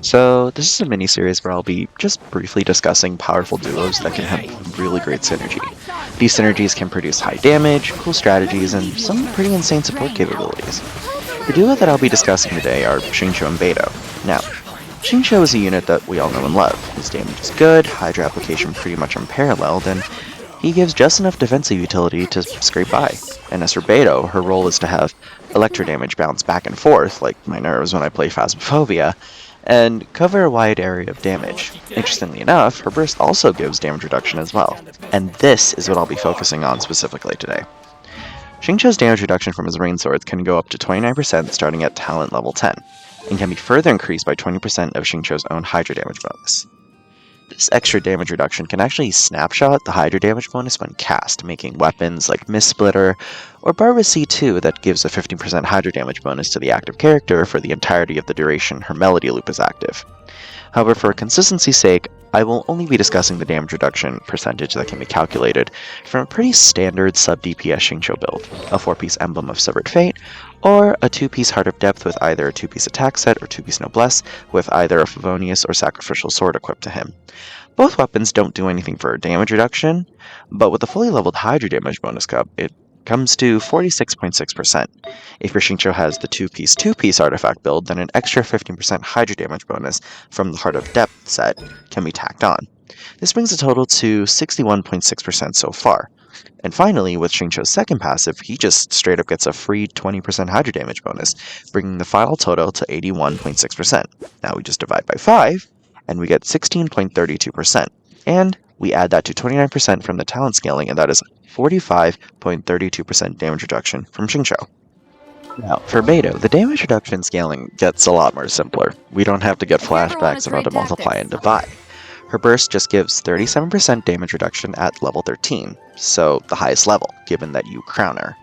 So, this is a mini-series where I'll be just briefly discussing powerful duos that can have really great synergy. These synergies can produce high damage, cool strategies, and some pretty insane support capabilities. The duo that I'll be discussing today are Xingqiu and Beidou. Now, Xingqiu is a unit that we all know and love. His damage is good, Hydra application pretty much unparalleled, and he gives just enough defensive utility to scrape by. And as for Beidou, her role is to have electro damage bounce back and forth, like my nerves when I play Phasmophobia, and cover a wide area of damage. Interestingly enough, her burst also gives damage reduction as well. And this is what I'll be focusing on specifically today. Xingqiu's damage reduction from his rain swords can go up to 29% starting at talent level 10, and can be further increased by 20% of Xingqiu's own Hydra damage bonus. This extra damage reduction can actually snapshot the Hydra damage bonus when cast, making weapons like Mist Splitter or Barba's C2 that gives a 15% Hydra damage bonus to the active character for the entirety of the duration her melody loop is active. However, for consistency's sake, I will only be discussing the damage reduction percentage that can be calculated from a pretty standard sub-DPS Xingqiu build, a 4-piece Emblem of Severed Fate, or a 2-piece Heart of Depth with either a 2-piece attack set or 2-piece Noblesse with either a Favonius or Sacrificial Sword equipped to him. Both weapons don't do anything for damage reduction, but with the fully leveled Hydra damage bonus cup, it comes to 46.6%. If your Xingqiu has the 2-piece artifact build, then an extra 15% Hydra damage bonus from the Heart of Depth set can be tacked on. This brings the total to 61.6% so far. And finally, with Xingqiu's second passive, he just straight up gets a free 20% Hydra damage bonus, bringing the final total to 81.6%. Now we just divide by 5, and we get 16.32%. And we add that to 29% from the talent scaling, and that is 45.32% damage reduction from Xingqiu. Now, for Beidou, the damage reduction scaling gets a lot more simpler. We don't have to get flashbacks about to multiply and divide. Her burst just gives 37% damage reduction at level 13, so the highest level, given that you crown her.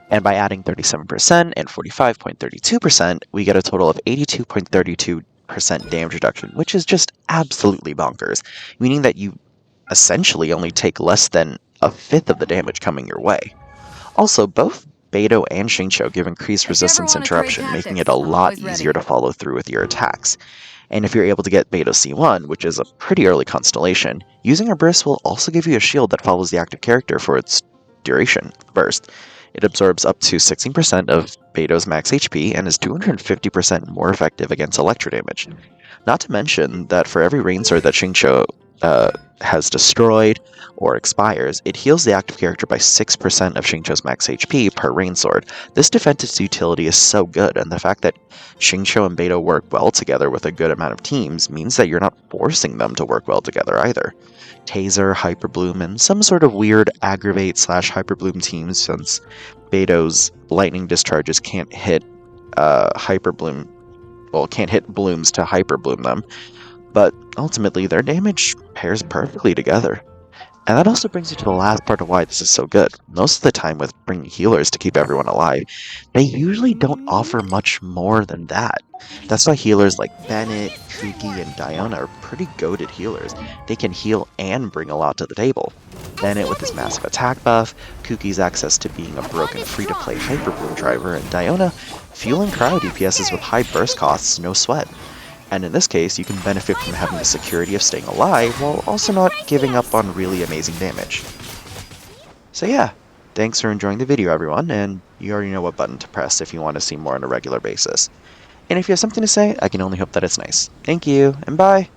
And by adding 37% and 45.32%, we get a total of 82.32% damage reduction, which is just absolutely bonkers, meaning that you essentially only take less than a fifth of the damage coming your way. Also, both Beidou and Xingqiu give increased resistance interruption, making it a lot easier to follow through with your attacks. And if you're able to get Beidou C1, which is a pretty early constellation, using her burst will also give you a shield that follows the active character for its duration burst. It absorbs up to 16% of Beidou's max HP and is 250% more effective against electro damage. Not to mention that for every rain sword that Xingqiu has destroyed or expires, it heals the active character by 6% of Xingqiu's max HP per rain sword. This defensive utility is so good, and the fact that Xingqiu and Beidou work well together with a good amount of teams means that you're not forcing them to work well together either. Taser, Hyperbloom, and some sort of weird aggravate/Hyperbloom teams, since Beidou's lightning discharges can't hit can't hit blooms to Hyperbloom them, but ultimately their damage pairs perfectly together. And that also brings you to the last part of why this is so good. Most of the time with bringing healers to keep everyone alive, they usually don't offer much more than that. That's why healers like Bennett, Kuki, and Diona are pretty goated healers. They can heal and bring a lot to the table. Bennett with his massive attack buff, Kuki's access to being a broken free-to-play Hyperbloom driver, and Diona fueling cryo DPSs with high burst costs, no sweat. And in this case, you can benefit from having the security of staying alive, while also not giving up on really amazing damage. So yeah, thanks for enjoying the video everyone, and you already know what button to press if you want to see more on a regular basis. And if you have something to say, I can only hope that it's nice. Thank you, and bye!